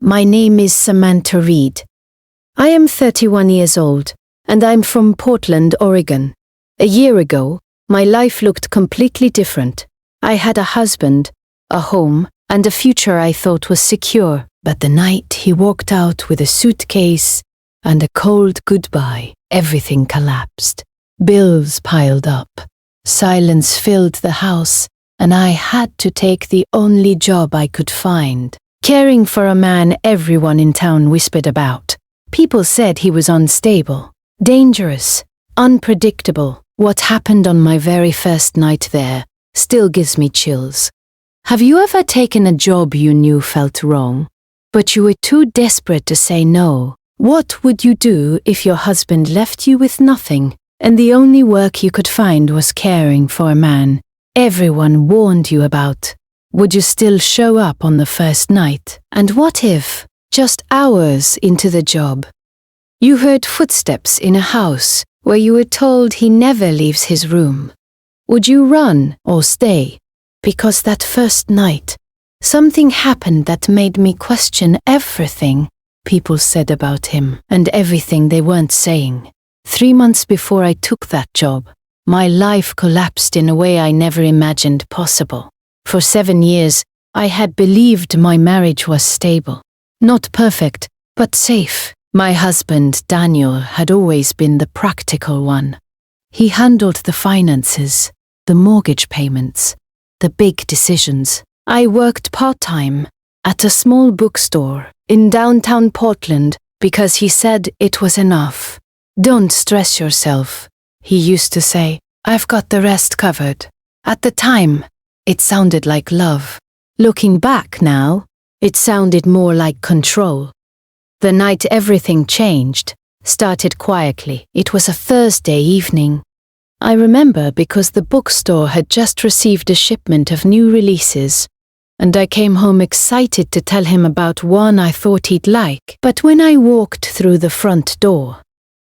My name is Samantha Reed. I am 31 years old, and I'm from Portland, Oregon. A year ago, my life looked completely different. I had a husband, a home, and a future I thought was secure. But the night he walked out with a suitcase and a cold goodbye, everything collapsed. Bills piled up. Silence filled the house, and I had to take the only job I could find, caring for a man everyone in town whispered about. People said he was unstable, dangerous, unpredictable. What happened on my very first night there still gives me chills. Have you ever taken a job you knew felt wrong, but you were too desperate to say no? What would you do if your husband left you with nothing, and the only work you could find was caring for a man everyone warned you about? Would you still show up on the first night? And what if, just hours into the job, you heard footsteps in a house where you were told he never leaves his room? Would you run or stay? Because that first night, something happened that made me question everything people said about him and everything they weren't saying. 3 months before I took that job, my life collapsed in a way I never imagined possible. For 7 years, I had believed my marriage was stable. Not perfect, but safe. My husband, Daniel, had always been the practical one. He handled the finances, the mortgage payments, the big decisions. I worked part-time at a small bookstore in downtown Portland because he said it was enough. Don't stress yourself, he used to say. I've got the rest covered. At the time, it sounded like love. Looking back now, it sounded more like control. The night everything changed started quietly. It was a Thursday evening. I remember because the bookstore had just received a shipment of new releases, and I came home excited to tell him about one I thought he'd like. But when I walked through the front door,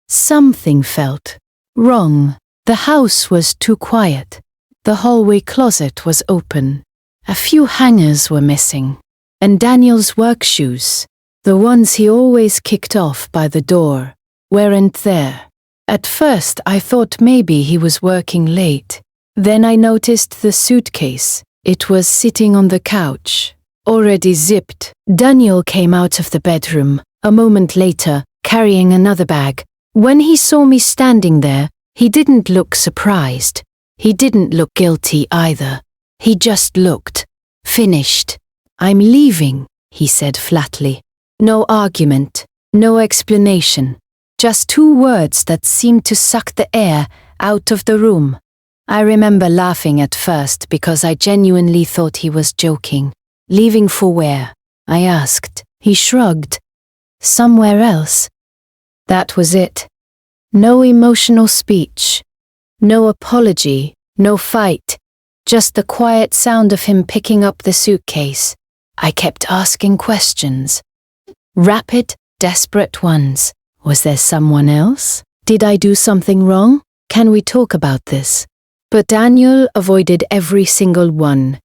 something felt wrong. The house was too quiet. The hallway closet was open. A few hangers were missing. And Daniel's work shoes, the ones he always kicked off by the door, weren't there. At first, I thought maybe he was working late. Then I noticed the suitcase. It was sitting on the couch, already zipped. Daniel came out of the bedroom a moment later, carrying another bag. When he saw me standing there, he didn't look surprised. He didn't look guilty either. He just looked finished. I'm leaving, he said flatly. No argument, no explanation. Just 2 words that seemed to suck the air out of the room. I remember laughing at first because I genuinely thought he was joking. Leaving for where? I asked. He shrugged. Somewhere else. That was it. No emotional speech. No apology. No fight. Just the quiet sound of him picking up the suitcase. I kept asking questions. Rapid, desperate ones. Was there someone else? Did I do something wrong? Can we talk about this? But Daniel avoided every single one.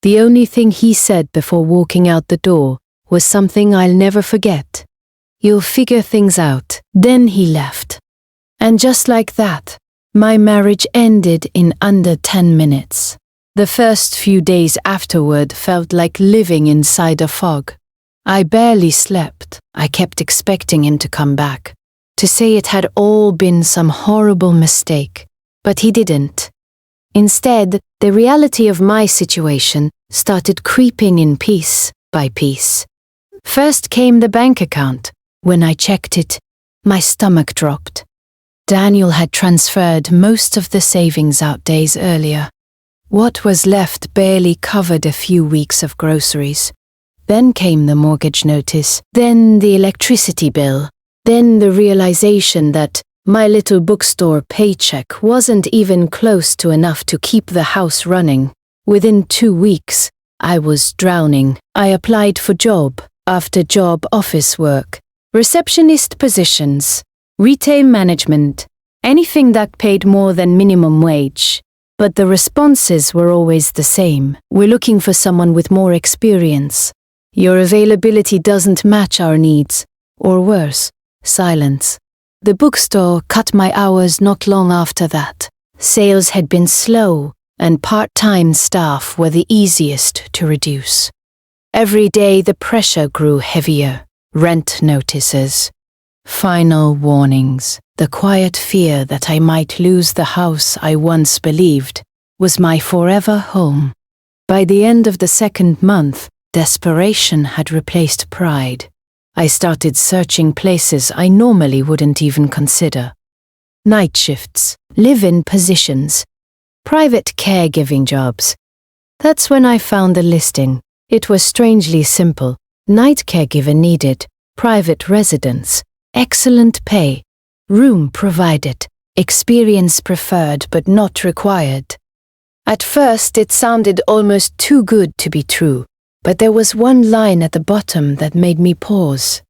The only thing he said before walking out the door was something I'll never forget. You'll figure things out. Then he left. And just like that, my marriage ended in under 10 minutes. The first few days afterward felt like living inside a fog. I barely slept. I kept expecting him to come back, to say it had all been some horrible mistake, but he didn't. Instead, the reality of my situation started creeping in piece by piece. First came the bank account. When I checked it, my stomach dropped. Daniel had transferred most of the savings out days earlier. What was left barely covered a few weeks of groceries. Then came the mortgage notice, then the electricity bill, then the realization that my little bookstore paycheck wasn't even close to enough to keep the house running. Within 2 weeks, I was drowning. I applied for job after job, office work, receptionist positions, retail management, anything that paid more than minimum wage. But the responses were always the same. We're looking for someone with more experience. Your availability doesn't match our needs. Or worse, silence. The bookstore cut my hours not long after that. Sales had been slow, and part-time staff were the easiest to reduce. Every day the pressure grew heavier. Rent notices, final warnings, the quiet fear that I might lose the house I once believed was my forever home. By the end of the second month, desperation had replaced pride. I started searching places I normally wouldn't even consider. Night shifts, live-in positions, private caregiving jobs. That's when I found the listing. It was strangely simple. Night caregiver needed, private residence, excellent pay, room provided, experience preferred but not required. At first it sounded almost too good to be true, but there was one line at the bottom that made me pause.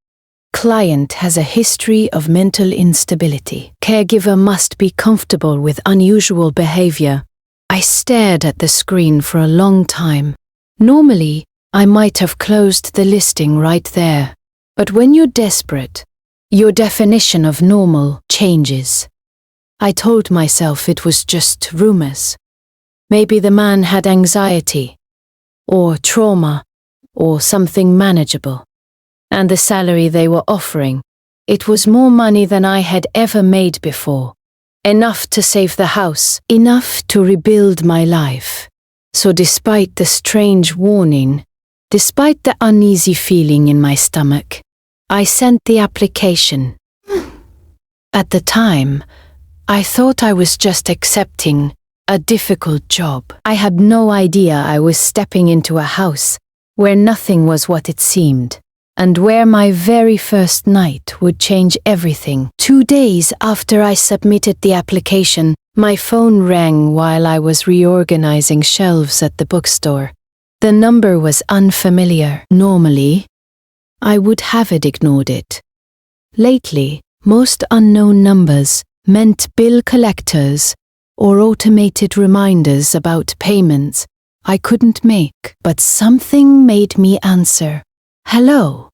Client has a history of mental instability. Caregiver must be comfortable with unusual behavior. I stared at the screen for a long time. Normally, I might have closed the listing right there. But when you're desperate, your definition of normal changes. I told myself it was just rumors. Maybe the man had anxiety, or trauma, or something manageable. And the salary they were offering, it was more money than I had ever made before. Enough to save the house, enough to rebuild my life. So despite the strange warning, despite the uneasy feeling in my stomach, I sent the application. At the time, I thought I was just accepting a difficult job. I had no idea I was stepping into a house where nothing was what it seemed, and where my very first night would change everything. 2 days after I submitted the application, my phone rang while I was reorganizing shelves at the bookstore. The number was unfamiliar. Normally, I would have ignored it. Lately, most unknown numbers meant bill collectors or automated reminders about payments I couldn't make. But something made me answer. Hello.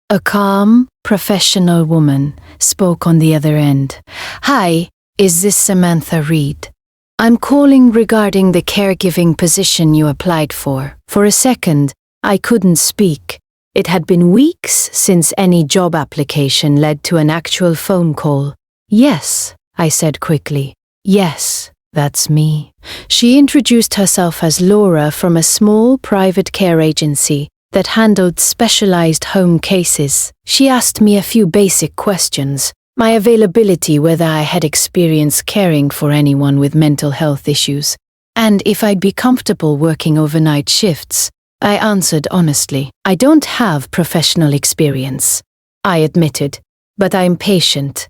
A calm, professional woman spoke on the other end. Hi, is this Samantha Reed? I'm calling regarding the caregiving position you applied for. For a second, I couldn't speak. It had been weeks since any job application led to an actual phone call. Yes, I said quickly. Yes, that's me. She introduced herself as Laura from a small private care agency that handled specialized home cases. She asked me a few basic questions. My availability, whether I had experience caring for anyone with mental health issues, and if I'd be comfortable working overnight shifts. I answered honestly. I don't have professional experience, I admitted, but I'm patient,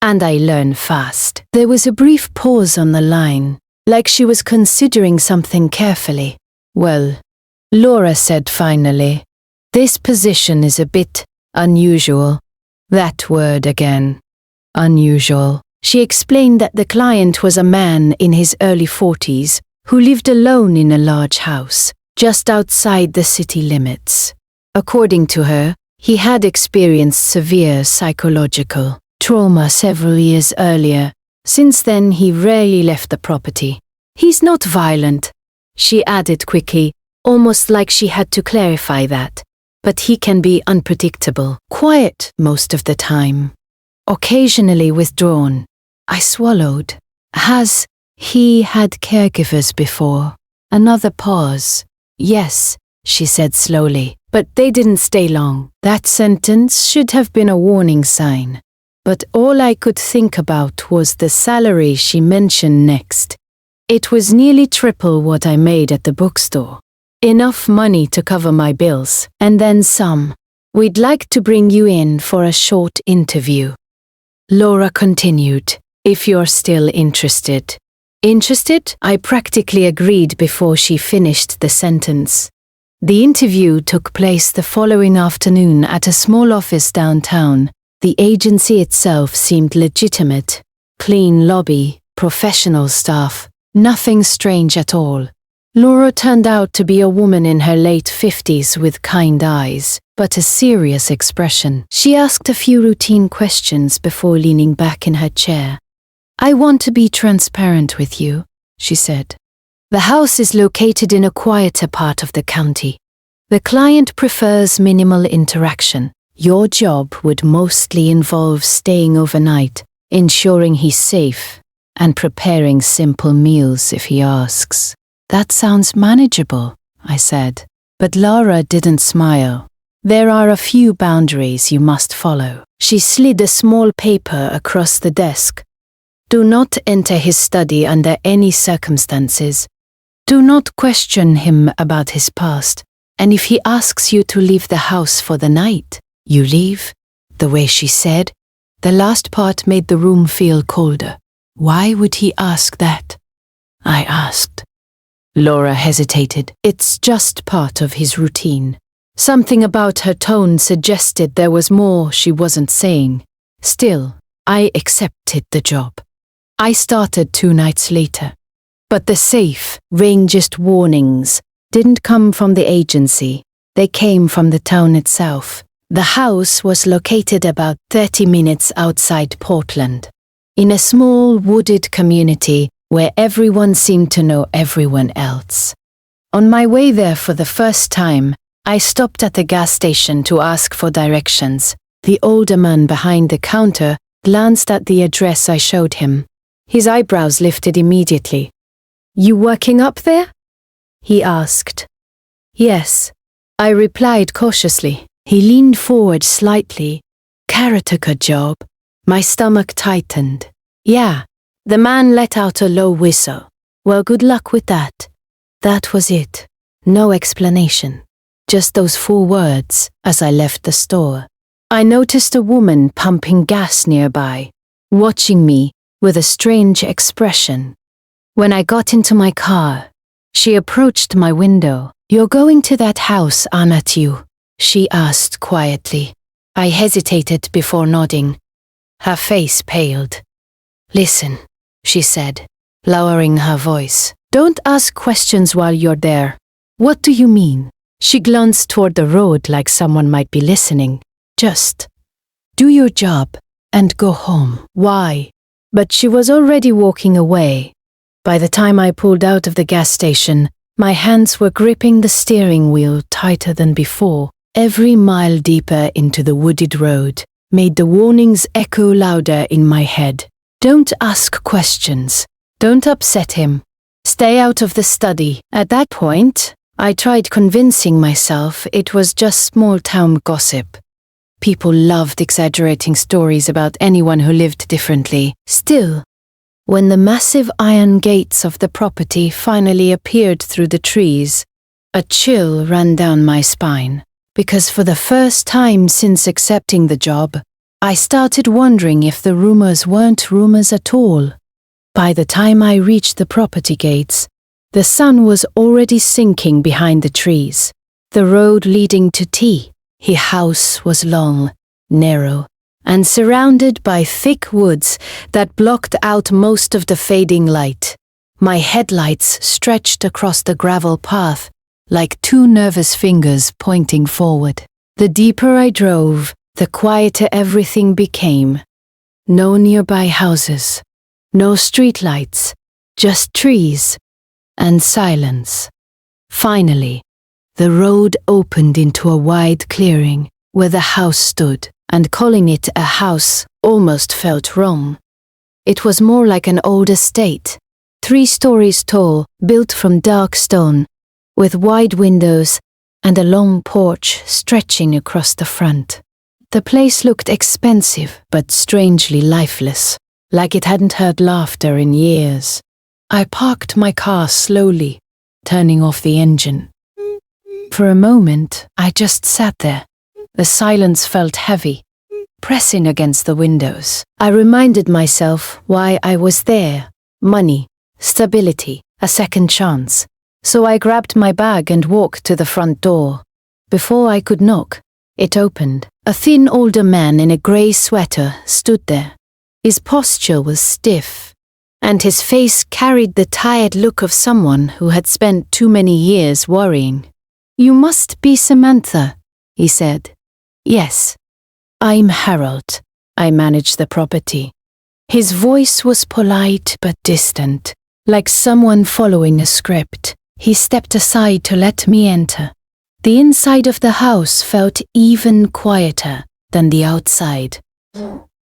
and I learn fast. There was a brief pause on the line, like she was considering something carefully. Well, Laura said finally, this position is a bit unusual. That word again. Unusual. She explained that the client was a man in his early 40s who lived alone in a large house, just outside the city limits. According to her, he had experienced severe psychological trauma several years earlier. Since then, he rarely left the property. He's not violent, she added quickly, almost like she had to clarify that. But he can be unpredictable, quiet most of the time, occasionally withdrawn. I swallowed. Has he had caregivers before? Another pause. Yes, she said slowly, but they didn't stay long. That sentence should have been a warning sign. But all I could think about was the salary she mentioned next. It was nearly triple what I made at the bookstore. Enough money to cover my bills, and then some. We'd like to bring you in for a short interview. Laura continued, if you're still interested. Interested? I practically agreed before she finished the sentence. The interview took place the following afternoon at a small office downtown. The agency itself seemed legitimate. Clean lobby, professional staff, nothing strange at all. Laura turned out to be a woman in her late 50s with kind eyes, but a serious expression. She asked a few routine questions before leaning back in her chair. "I want to be transparent with you," she said. "The house is located in a quieter part of the county. The client prefers minimal interaction. Your job would mostly involve staying overnight, ensuring he's safe, and preparing simple meals if he asks." "That sounds manageable," I said. But Laura didn't smile. "There are a few boundaries you must follow." She slid a small paper across the desk. "Do not enter his study under any circumstances. Do not question him about his past. And if he asks you to leave the house for the night, you leave." The way she said, the last part made the room feel colder. "Why would he ask that?" I asked. Laura hesitated. "It's just part of his routine." Something about her tone suggested there was more she wasn't saying. Still, I accepted the job. I started 2 nights later. But the safe, rangist warnings didn't come from the agency. They came from the town itself. The house was located about 30 minutes outside Portland, in a small wooded community where everyone seemed to know everyone else. On my way there for the first time, I stopped at the gas station to ask for directions. The older man behind the counter glanced at the address I showed him. His eyebrows lifted immediately. "You working up there?" he asked. "Yes," I replied cautiously. He leaned forward slightly. "Caretaker job." My stomach tightened. "Yeah." The man let out a low whistle. "Well, good luck with that." That was it. No explanation. Just those 4 words as I left the store. I noticed a woman pumping gas nearby, watching me with a strange expression. When I got into my car, she approached my window. "You're going to that house, aren't you?" she asked quietly. I hesitated before nodding. Her face paled. "Listen," she said, lowering her voice. "Don't ask questions while you're there." "What do you mean?" She glanced toward the road like someone might be listening. "Just do your job and go home." "Why?" But she was already walking away. By the time I pulled out of the gas station, my hands were gripping the steering wheel tighter than before. Every mile deeper into the wooded road made the warnings echo louder in my head. Don't ask questions. Don't upset him. Stay out of the study. At that point, I tried convincing myself it was just small-town gossip. People loved exaggerating stories about anyone who lived differently. Still, when the massive iron gates of the property finally appeared through the trees, a chill ran down my spine. Because for the first time since accepting the job, I started wondering if the rumors weren't rumors at all. By the time I reached the property gates, the sun was already sinking behind the trees. The road leading to his house was long, narrow, and surrounded by thick woods that blocked out most of the fading light. My headlights stretched across the gravel path like 2 nervous fingers pointing forward. The deeper I drove, the quieter everything became. No nearby houses, no streetlights, just trees and silence. Finally, the road opened into a wide clearing where the house stood, and calling it a house almost felt wrong. It was more like an old estate, 3 stories tall, built from dark stone, with wide windows and a long porch stretching across the front. The place looked expensive but strangely lifeless, like it hadn't heard laughter in years. I parked my car slowly, turning off the engine. For a moment, I just sat there. The silence felt heavy, pressing against the windows. I reminded myself why I was there. Money, stability, a second chance. So I grabbed my bag and walked to the front door. Before I could knock, it opened. A thin older man in a grey sweater stood there. His posture was stiff, and his face carried the tired look of someone who had spent too many years worrying. "You must be Samantha," he said. "Yes, I'm Harold. I manage the property." His voice was polite but distant, like someone following a script. He stepped aside to let me enter. The inside of the house felt even quieter than the outside.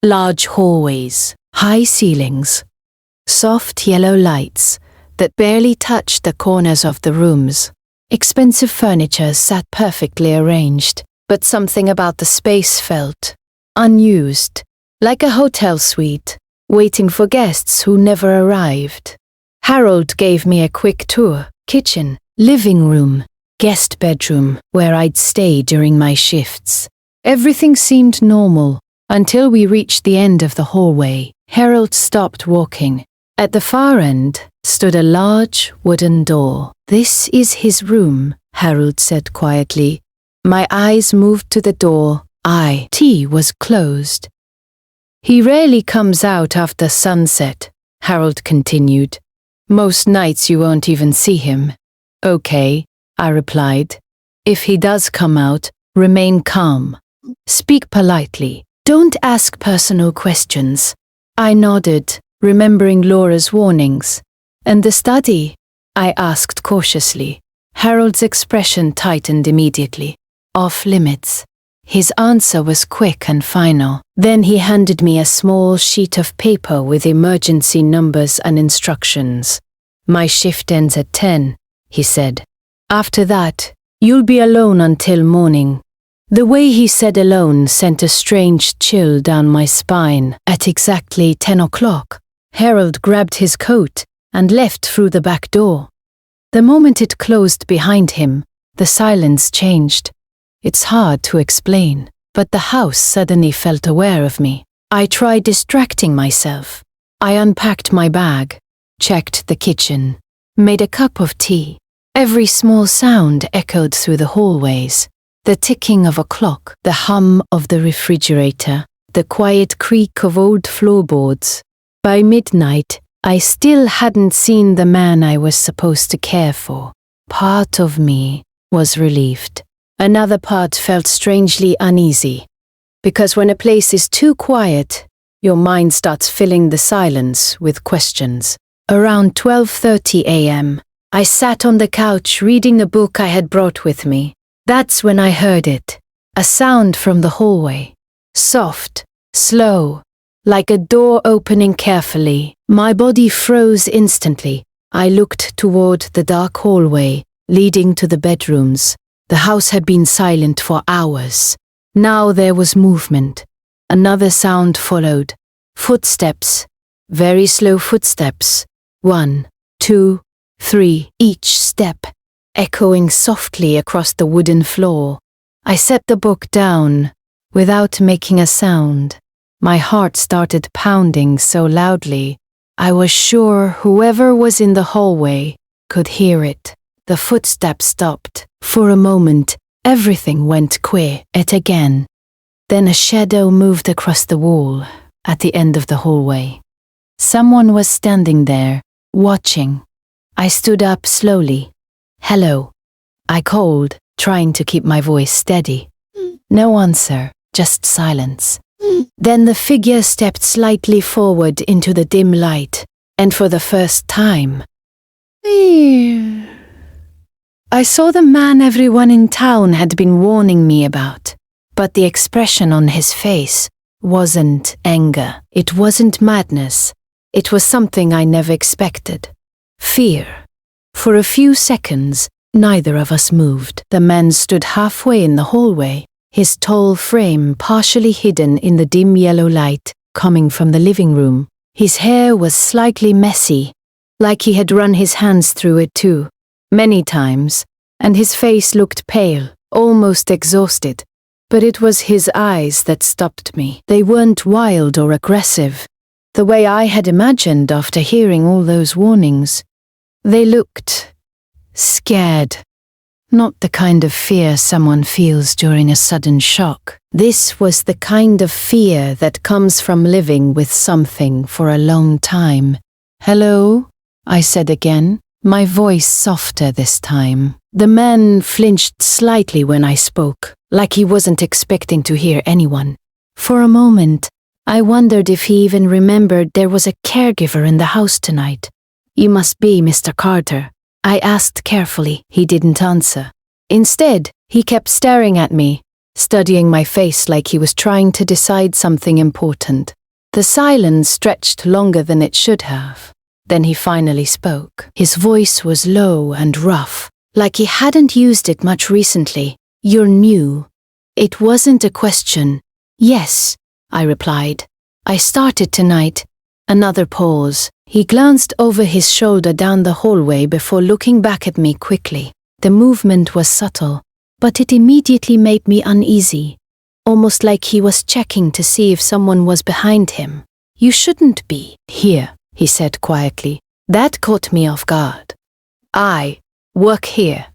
Large hallways, high ceilings, soft yellow lights that barely touched the corners of the rooms. Expensive furniture sat perfectly arranged, but something about the space felt unused, like a hotel suite, waiting for guests who never arrived. Harold gave me a quick tour: kitchen, living room, guest bedroom, where I'd stay during my shifts. Everything seemed normal until we reached the end of the hallway. Harold stopped walking. At the far end stood a large wooden door. "This is his room," Harold said quietly. My eyes moved to the door. It was closed. "He rarely comes out after sunset," Harold continued. "Most nights you won't even see him." "Okay," I replied. "If he does come out, remain calm. Speak politely. Don't ask personal questions." I nodded, remembering Laura's warnings. "And the study?" I asked cautiously. Harold's expression tightened immediately. "Off limits." His answer was quick and final. Then he handed me a small sheet of paper with emergency numbers and instructions. "My shift ends at 10, he said. "After that, you'll be alone until morning." The way he said alone sent a strange chill down my spine. At exactly 10 o'clock, Harold grabbed his coat and left through the back door. The moment it closed behind him, the silence changed. It's hard to explain, but the house suddenly felt aware of me. I tried distracting myself. I unpacked my bag, checked the kitchen, made a cup of tea. Every small sound echoed through the hallways. The ticking of a clock, the hum of the refrigerator, the quiet creak of old floorboards. By midnight, I still hadn't seen the man I was supposed to care for. Part of me was relieved. Another part felt strangely uneasy. Because when a place is too quiet, your mind starts filling the silence with questions. Around 12:30 a.m., I sat on the couch reading a book I had brought with me. That's when I heard it. A sound from the hallway. Soft, slow, like a door opening carefully. My body froze instantly. I looked toward the dark hallway leading to the bedrooms. The house had been silent for hours. Now there was movement. Another sound followed. Footsteps. Very slow footsteps. 1, 2, 3, each step echoing softly across the wooden floor. I set the book down without making a sound. My heart started pounding so loudly, I was sure whoever was in the hallway could hear it. The footsteps stopped. For a moment, everything went quiet again. Then a shadow moved across the wall at the end of the hallway. Someone was standing there, watching. I stood up slowly. "Hello," I called, trying to keep my voice steady. No answer, just silence. Then the figure stepped slightly forward into the dim light, and for the first time, I saw the man everyone in town had been warning me about. But the expression on his face wasn't anger. It wasn't madness. It was something I never expected. Fear. For a few seconds, neither of us moved. The man stood halfway in the hallway, his tall frame partially hidden in the dim yellow light coming from the living room. His hair was slightly messy, like he had run his hands through it too, many times, and his face looked pale, almost exhausted. But it was his eyes that stopped me. They weren't wild or aggressive, the way I had imagined after hearing all those warnings. They looked scared. Not the kind of fear someone feels during a sudden shock. This was the kind of fear that comes from living with something for a long time. "Hello?" I said again, my voice softer this time. The man flinched slightly when I spoke, like he wasn't expecting to hear anyone. For a moment, I wondered if he even remembered there was a caregiver in the house tonight. "You must be Mr. Carter," I asked carefully. He didn't answer. Instead, he kept staring at me, studying my face like he was trying to decide something important. The silence stretched longer than it should have. Then he finally spoke. His voice was low and rough, like he hadn't used it much recently. "You're new." It wasn't a question. "Yes," I replied. "I started tonight." Another pause. He glanced over his shoulder down the hallway before looking back at me quickly. The movement was subtle, but it immediately made me uneasy, almost like he was checking to see if someone was behind him. "You shouldn't be here," he said quietly. That caught me off guard. "I work here."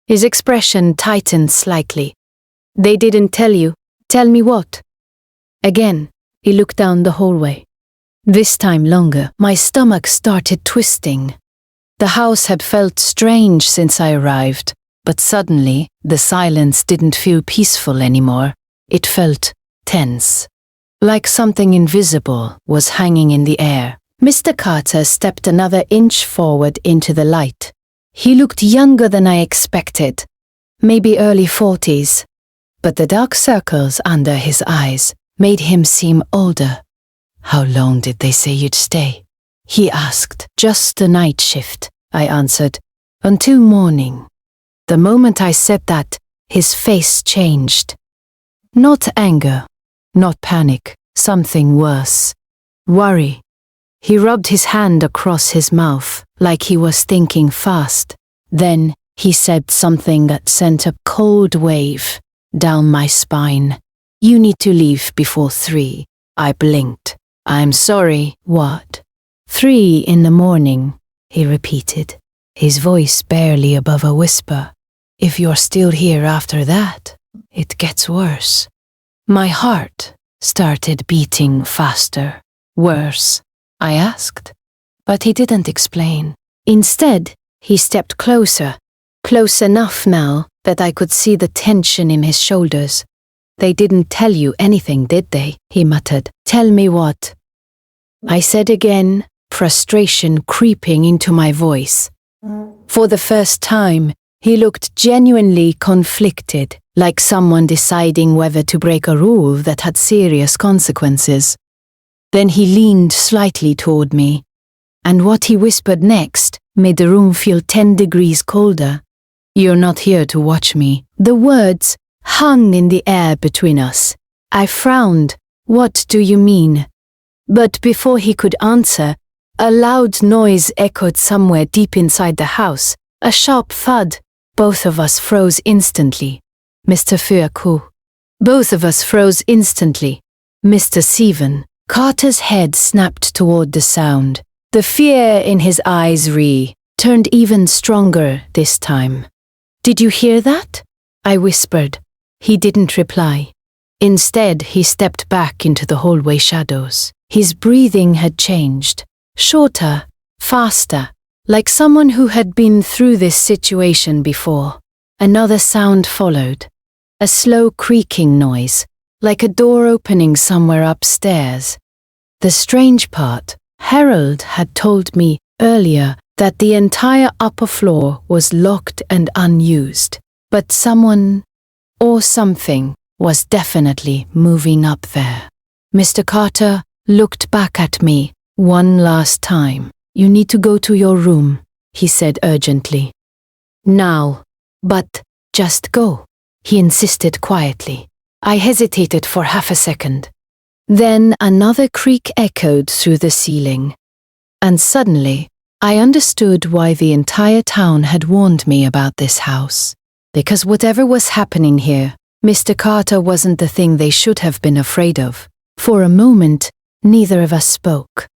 His expression tightened slightly. "They didn't tell you. Tell me what?" Again, he looked down the hallway. This time longer, my stomach started twisting. The house had felt strange since I arrived, but suddenly the silence didn't feel peaceful anymore. It felt tense, like something invisible was hanging in the air. Mr. Carter stepped another inch forward into the light. He looked younger than I expected, maybe early 40s, but the dark circles under his eyes made him seem older. "How long did they say you'd stay?" he asked. "Just a night shift," I answered. "Until morning." The moment I said that, his face changed. Not anger, not panic, something worse. Worry. He rubbed his hand across his mouth, like he was thinking fast. Then he said something that sent a cold wave down my spine. "You need to leave before 3. I blinked. "I'm sorry." "What?" 3 in the morning, he repeated, his voice barely above a whisper. "If you're still here after that, it gets worse." My heart started beating faster. "Worse?" I asked, but he didn't explain. Instead, he stepped closer, close enough now that I could see the tension in his shoulders. "They didn't tell you anything, did they?" he muttered. "Tell me what?" I said again, frustration creeping into my voice. For the first time, he looked genuinely conflicted, like someone deciding whether to break a rule that had serious consequences. Then he leaned slightly toward me, and what he whispered next made the room feel 10 degrees colder. "You're not here to watch me." The words hung in the air between us. I frowned. "What do you mean?" But before he could answer, a loud noise echoed somewhere deep inside the house, a sharp thud. Both of us froze instantly. "Mr. Fuaku." Both of us froze instantly. "Mr. Sivan." Carter's head snapped toward the sound. The fear in his eyes turned even stronger this time. "Did you hear that?" I whispered. He didn't reply. Instead, he stepped back into the hallway shadows. His breathing had changed. Shorter, faster, like someone who had been through this situation before. Another sound followed. A slow creaking noise, like a door opening somewhere upstairs. The strange part, Harold had told me earlier that the entire upper floor was locked and unused, but someone or something was definitely moving up there. Mr. Carter looked back at me one last time. "You need to go to your room," he said urgently. "Now, but just go," he insisted quietly. I hesitated for half a second. Then another creak echoed through the ceiling. And suddenly, I understood why the entire town had warned me about this house. Because whatever was happening here, Mr. Carter wasn't the thing they should have been afraid of. For a moment, neither of us spoke.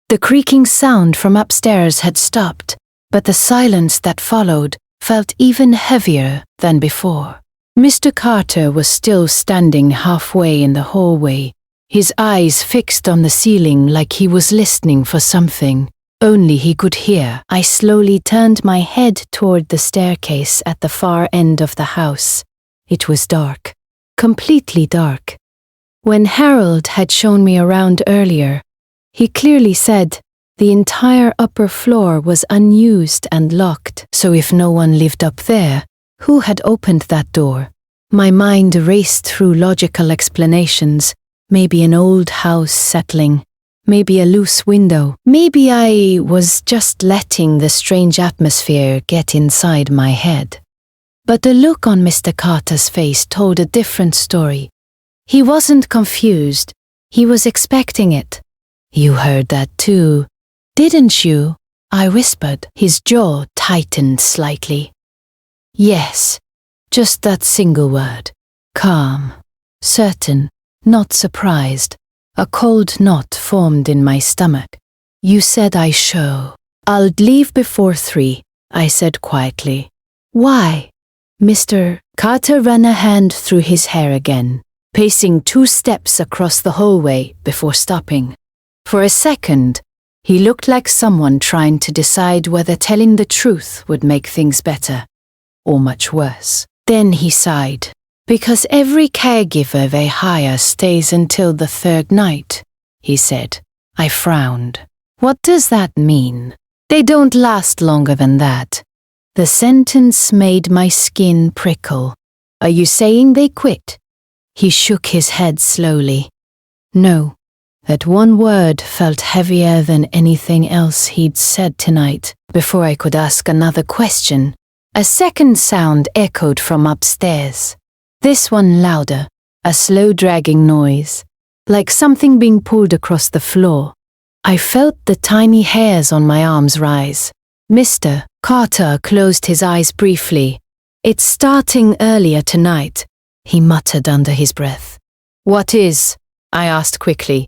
The creaking sound from upstairs had stopped, but the silence that followed felt even heavier than before. Mr. Carter was still standing halfway in the hallway, his eyes fixed on the ceiling like he was listening for something. Only he could hear. I slowly turned my head toward the staircase at the far end of the house. It was dark. Completely dark. When Harold had shown me around earlier, he clearly said the entire upper floor was unused and locked, so if no one lived up there, who had opened that door? My mind raced through logical explanations. Maybe an old house settling. Maybe a loose window. Maybe I was just letting the strange atmosphere get inside my head. But the look on Mr. Carter's face told a different story. He wasn't confused. He was expecting it. You heard that too, didn't you? I whispered. His jaw tightened slightly. Yes, just that single word. Calm, certain, not surprised. A cold knot formed in my stomach. You said I'll leave before 3, I said quietly. Why? Mr. Carter ran a hand through his hair again, pacing 2 steps across the hallway before stopping. For a second, he looked like someone trying to decide whether telling the truth would make things better, or much worse. Then he sighed. Because every caregiver they hire stays until the 3rd night, he said. I frowned. What does that mean? They don't last longer than that. The sentence made my skin prickle. Are you saying they quit? He shook his head slowly. No. That one word felt heavier than anything else he'd said tonight. Before I could ask another question, a second sound echoed from upstairs. This one louder, a slow dragging noise, like something being pulled across the floor. I felt the tiny hairs on my arms rise. Mr. Carter closed his eyes briefly. It's starting earlier tonight, he muttered under his breath. What is? I asked quickly.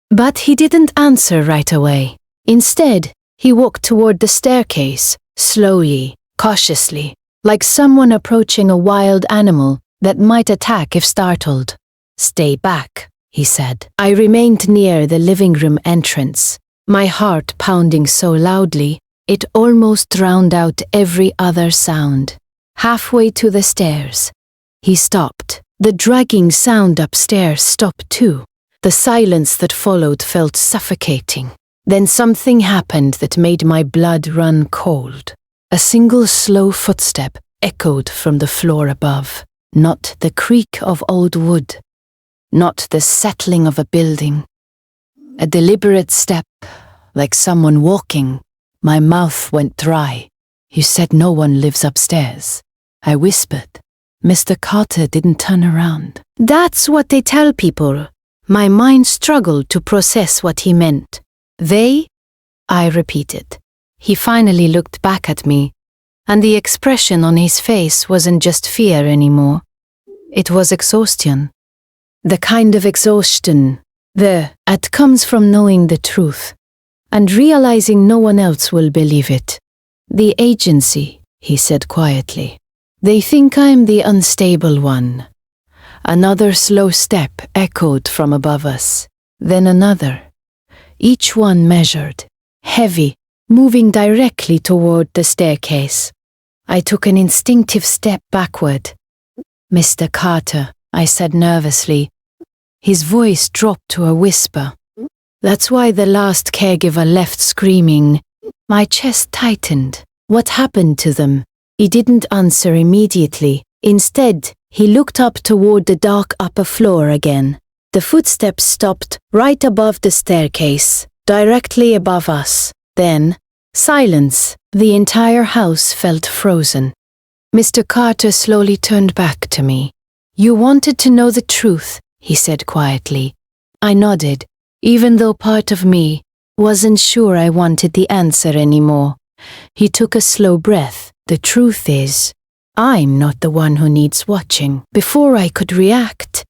But he didn't answer right away. Instead, he walked toward the staircase, slowly, cautiously, like someone approaching a wild animal that might attack if startled. Stay back, he said. I remained near the living room entrance, my heart pounding so loudly it almost drowned out every other sound. Halfway to the stairs, he stopped. The dragging sound upstairs stopped too. The silence that followed felt suffocating. Then something happened that made my blood run cold. A single slow footstep echoed from the floor above. Not the creak of old wood, not the settling of a building. A deliberate step, like someone walking. My mouth went dry. You said no one lives upstairs. I whispered. Mr. Carter didn't turn around. That's what they tell people. My mind struggled to process what he meant. They? I repeated. He finally looked back at me. And the expression on his face wasn't just fear anymore. It was exhaustion. The kind of exhaustion that comes from knowing the truth and realizing no one else will believe it. The agency, he said quietly. They think I'm the unstable one. Another slow step echoed from above us, then another. Each one measured, heavy, moving directly toward the staircase. I took an instinctive step backward. Mr. Carter, I said nervously. His voice dropped to a whisper. That's why the last caregiver left screaming. My chest tightened. What happened to them? He didn't answer immediately. Instead, he looked up toward the dark upper floor again. The footsteps stopped right above the staircase, directly above us. Then, silence. The entire house felt frozen. Mr. Carter slowly turned back to me. You wanted to know the truth, he said quietly. I nodded, even though part of me wasn't sure I wanted the answer anymore. He took a slow breath. The truth is, I'm not the one who needs watching. Before I could react,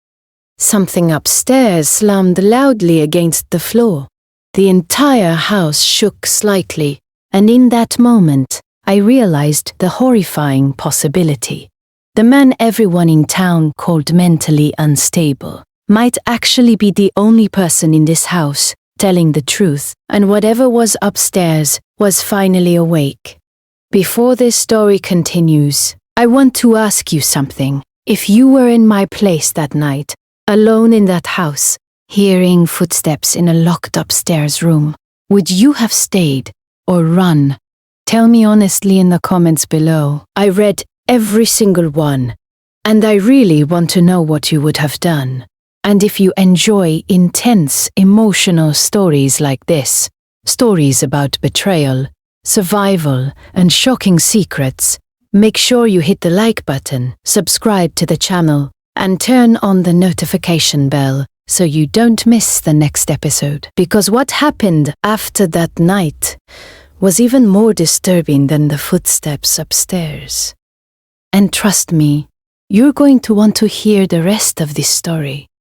something upstairs slammed loudly against the floor. The entire house shook slightly, and in that moment, I realized the horrifying possibility. The man everyone in town called mentally unstable might actually be the only person in this house telling the truth, and whatever was upstairs was finally awake. Before this story continues, I want to ask you something. If you were in my place that night, alone in that house, hearing footsteps in a locked upstairs room, would you have stayed or run? Tell me honestly in the comments below. I read every single one, and I really want to know what you would have done. And if you enjoy intense, emotional stories like this, stories about betrayal, survival, and shocking secrets, make sure you hit the like button, subscribe to the channel, and turn on the notification bell so you don't miss the next episode. Because what happened after that night was even more disturbing than the footsteps upstairs. And trust me, you're going to want to hear the rest of this story.